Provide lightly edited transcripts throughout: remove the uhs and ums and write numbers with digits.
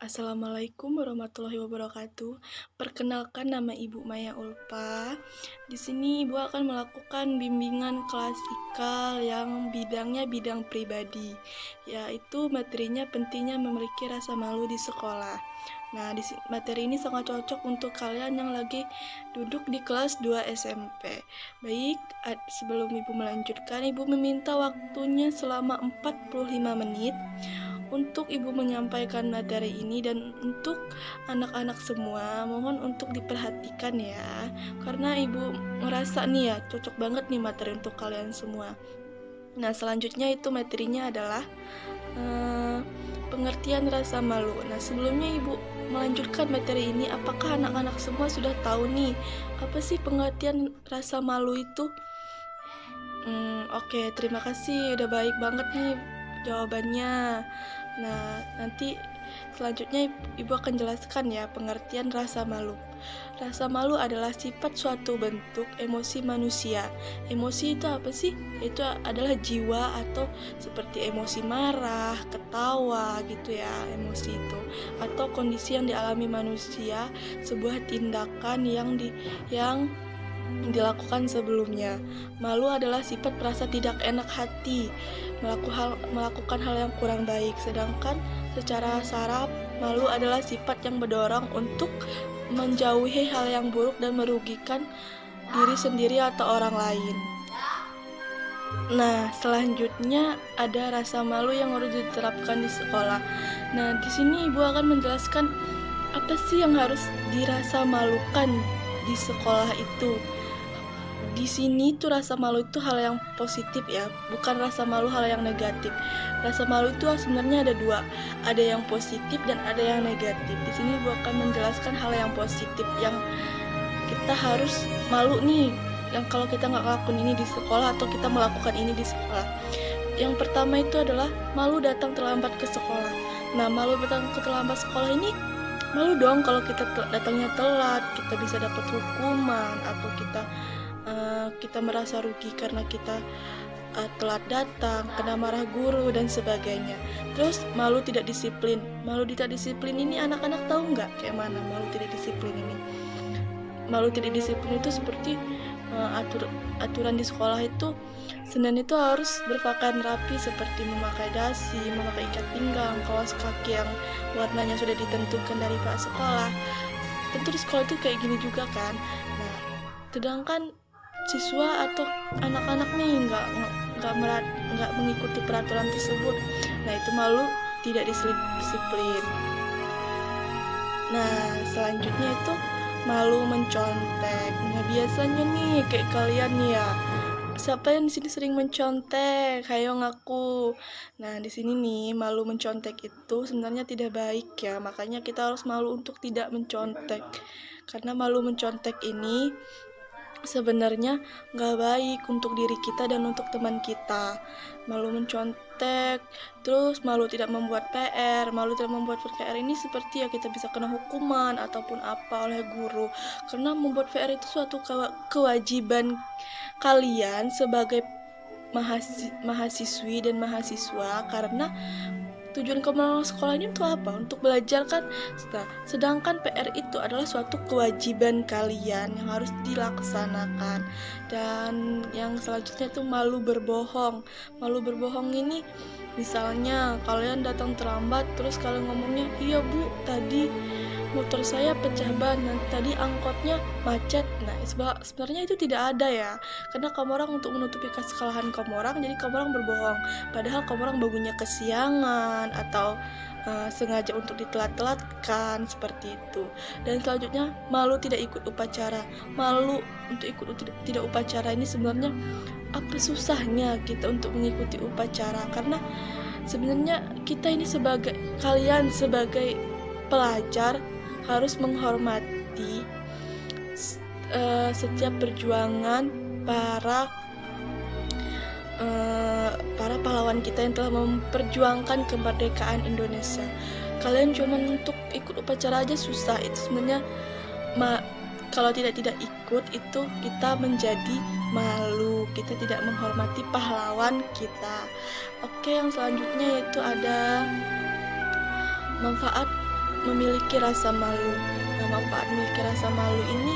Assalamualaikum warahmatullahi wabarakatuh. Perkenalkan, nama Ibu Maya Ulfa. Di sini Ibu akan melakukan bimbingan klasikal yang bidangnya bidang pribadi, yaitu materinya pentingnya memiliki rasa malu di sekolah. Nah, materi ini sangat cocok untuk kalian yang lagi duduk di kelas 2 SMP. Baik, sebelum Ibu melanjutkan, Ibu meminta waktunya selama 45 menit untuk Ibu menyampaikan materi ini, dan untuk anak-anak semua mohon untuk diperhatikan ya, karena Ibu merasa nih ya cocok banget nih materi untuk kalian semua. Nah, selanjutnya itu materinya adalah pengertian rasa malu. Nah, sebelumnya Ibu melanjutkan materi ini, apakah anak-anak semua sudah tahu nih apa sih pengertian rasa malu itu? Oke, terima kasih, udah baik banget nih jawabannya. Nah, nanti selanjutnya Ibu akan jelaskan ya pengertian rasa malu. Rasa malu adalah sifat suatu bentuk emosi manusia. Emosi itu apa sih? Itu adalah jiwa atau seperti emosi marah, ketawa gitu ya, emosi itu. Atau kondisi yang dialami manusia, sebuah tindakan yang dilakukan sebelumnya. Malu adalah sifat merasa tidak enak hati, melakukan hal yang kurang baik. Sedangkan secara saraf, malu adalah sifat yang mendorong untuk menjauhi hal yang buruk dan merugikan diri sendiri atau orang lain. Nah, selanjutnya ada rasa malu yang harus diterapkan di sekolah. Nah, di sini Ibu akan menjelaskan apa sih yang harus dirasa malukan di sekolah itu. Di sini tuh rasa malu itu hal yang positif ya, bukan rasa malu hal yang negatif. Rasa malu itu sebenarnya ada dua, ada yang positif dan ada yang negatif. Di sini Ibu akan menjelaskan hal yang positif yang kita harus malu nih, yang kalau kita nggak ngelakuin ini di sekolah atau kita melakukan ini di sekolah. Yang pertama itu adalah malu datang terlambat ke sekolah. Nah, malu datang terlambat sekolah ini malu dong kalau kita datangnya telat, kita bisa dapat hukuman, atau kita merasa rugi karena kita telat datang, kena marah guru dan sebagainya. Terus malu tidak disiplin. Malu tidak disiplin ini anak-anak tahu nggak kayak mana malu tidak disiplin ini? Malu tidak disiplin itu seperti aturan di sekolah itu, Senin itu harus berpakaian rapi seperti memakai dasi, memakai ikat pinggang, kaos kaki yang warnanya sudah ditentukan dari Pak sekolah. Tentu di sekolah itu kayak gini juga kan. Nah, sedangkan siswa atau anak-anak nih nggak mengikuti peraturan tersebut. Nah, itu malu tidak disiplin. Nah, selanjutnya itu malu mencontek. Nah, biasanya nih kayak kalian nih ya, siapa yang di sini sering mencontek? Hayo ngaku. Nah, di sini nih malu mencontek itu sebenarnya tidak baik ya. Makanya kita harus malu untuk tidak mencontek. Karena malu mencontek ini sebenarnya nggak baik untuk diri kita dan untuk teman kita. Malu mencontek, terus malu tidak membuat PR. Malu tidak membuat PR ini seperti ya kita bisa kena hukuman ataupun apa oleh guru, karena membuat PR itu suatu kewajiban kalian sebagai mahasiswi dan mahasiswa, karena tujuan kamu sekolah ini untuk apa? Untuk belajar kan? Nah, sedangkan PR itu adalah suatu kewajiban kalian yang harus dilaksanakan. Dan yang selanjutnya itu malu berbohong. Malu berbohong ini misalnya kalian datang terlambat, terus kalian ngomongnya, iya bu, tadi motor saya pecah ban, tadi angkotnya macet. Nah, sebenarnya itu tidak ada ya, karena kamu orang untuk menutupi kesalahan kamu orang, jadi kamu orang berbohong, padahal kamu orang bangunnya kesiangan atau sengaja untuk ditelat-telatkan, seperti itu. Dan selanjutnya malu tidak ikut upacara. Malu untuk ikut tidak upacara ini sebenarnya apa susahnya kita untuk mengikuti upacara, karena sebenarnya kita ini kalian sebagai pelajar harus menghormati setiap perjuangan para pahlawan kita yang telah memperjuangkan kemerdekaan Indonesia. Kalian cuma untuk ikut upacara aja susah. Itu sebenarnya kalau tidak ikut itu kita menjadi malu, kita tidak menghormati pahlawan kita. Oke, yang selanjutnya yaitu ada manfaat memiliki rasa malu. Nah, manfaat memiliki rasa malu ini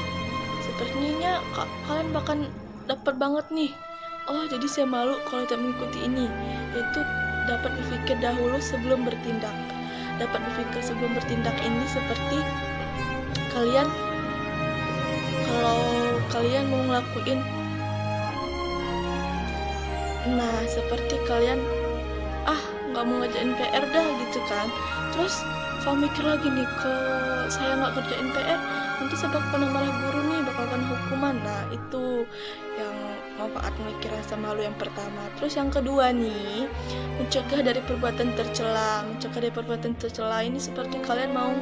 sepertinya kalian bakal dapat banget nih. Oh, jadi saya malu kalau tidak mengikuti ini. Yaitu dapat berpikir dahulu sebelum bertindak. Dapat berpikir sebelum bertindak ini seperti kalian kalau kalian mau ngelakuin, nah seperti kalian nggak mau ngerjain PR dah gitu kan, terus kamu mikir lagi nih, kalau saya nggak kerjain PR nanti saya bakal kena marah guru nih, bakal kena hukuman. Nah itu yang manfaat memiliki rasa malu yang pertama. Terus yang kedua nih, mencegah dari perbuatan tercela. Mencegah dari perbuatan tercela ini seperti kalian mau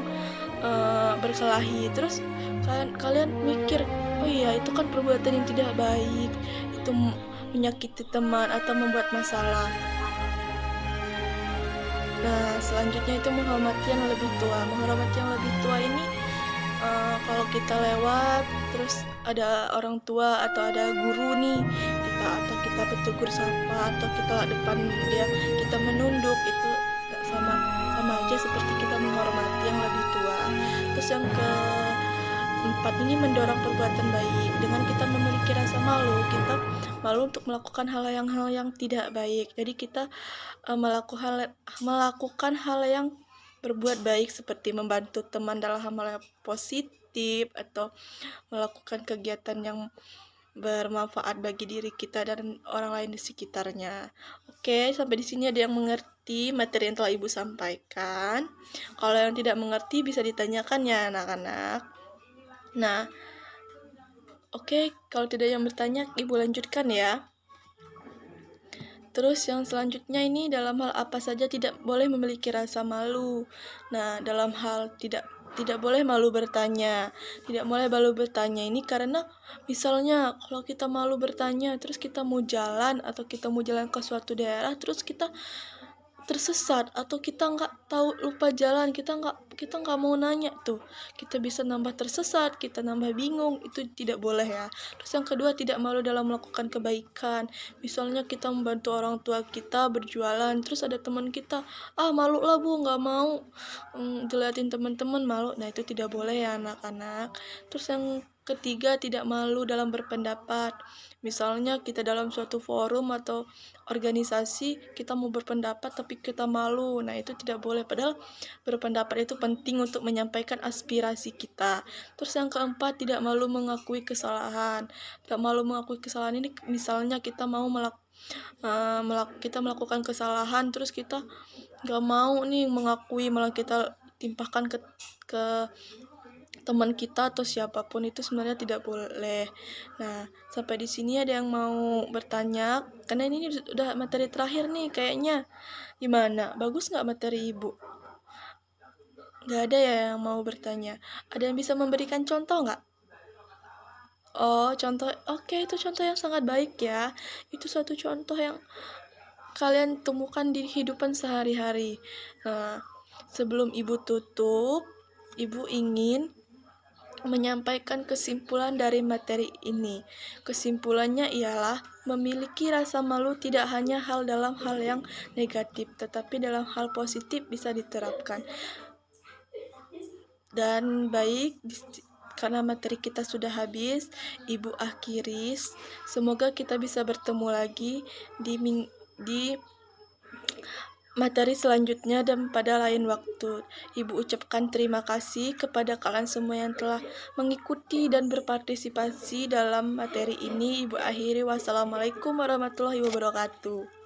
berkelahi, terus kalian mikir, oh iya itu kan perbuatan yang tidak baik, itu menyakiti teman atau membuat masalah. Nah, selanjutnya itu menghormati yang lebih tua. Menghormati yang lebih tua ini kalau kita lewat terus ada orang tua atau ada guru nih, kita bertegur sapa atau kita lewat depan dia, kita menunduk, itu sama aja seperti kita menghormati yang lebih tua. Terus yang keempat ini mendorong perbuatan baik. Dengan kita memiliki rasa malu, kita malu untuk melakukan hal yang tidak baik. Jadi kita melakukan hal yang berbuat baik seperti membantu teman dalam hal yang positif atau melakukan kegiatan yang bermanfaat bagi diri kita dan orang lain di sekitarnya. Oke, sampai di sini ada yang mengerti materi yang telah Ibu sampaikan. Kalau yang tidak mengerti bisa ditanyakan ya anak-anak. Nah, oke, kalau tidak yang bertanya, Ibu lanjutkan ya. Terus yang selanjutnya ini, dalam hal apa saja tidak boleh memiliki rasa malu. Nah, dalam hal tidak boleh malu bertanya. Tidak boleh malu bertanya ini karena misalnya kalau kita malu bertanya, terus kita mau jalan atau kita mau jalan ke suatu daerah, terus kita tersesat atau kita nggak tahu, lupa jalan, kita nggak mau nanya tuh, kita bisa nambah tersesat, kita nambah bingung, itu tidak boleh ya. Terus yang kedua, tidak malu dalam melakukan kebaikan. Misalnya kita membantu orang tua kita berjualan, terus ada teman kita, malu lah bu, nggak mau dilihatin teman-teman, malu. Nah itu tidak boleh ya anak-anak. Terus yang ketiga, tidak malu dalam berpendapat. Misalnya kita dalam suatu forum atau organisasi, kita mau berpendapat tapi kita malu. Nah itu tidak boleh, padahal berpendapat itu penting untuk menyampaikan aspirasi kita. Terus yang keempat, tidak malu mengakui kesalahan. Tidak malu mengakui kesalahan ini misalnya kita mau kita melakukan kesalahan, terus kita gak mau nih mengakui, malah kita timpahkan ke teman kita atau siapapun, itu sebenarnya tidak boleh. Nah, sampai di sini ada yang mau bertanya? Karena ini udah materi terakhir nih kayaknya. Gimana? Bagus nggak materi Ibu? Nggak ada ya yang mau bertanya? Ada yang bisa memberikan contoh nggak? Oh, contoh. Oke, itu contoh yang sangat baik ya. Itu suatu contoh yang kalian temukan di kehidupan sehari-hari. Nah, sebelum Ibu tutup, Ibu ingin menyampaikan kesimpulan dari materi ini. Kesimpulannya ialah memiliki rasa malu tidak hanya dalam hal yang negatif, tetapi dalam hal positif bisa diterapkan. Dan baik, karena materi kita sudah habis, Ibu akhiri. Semoga kita bisa bertemu lagi di materi selanjutnya dan pada lain waktu. Ibu ucapkan terima kasih kepada kalian semua yang telah mengikuti dan berpartisipasi dalam materi ini. Ibu akhiri, wassalamualaikum warahmatullahi wabarakatuh.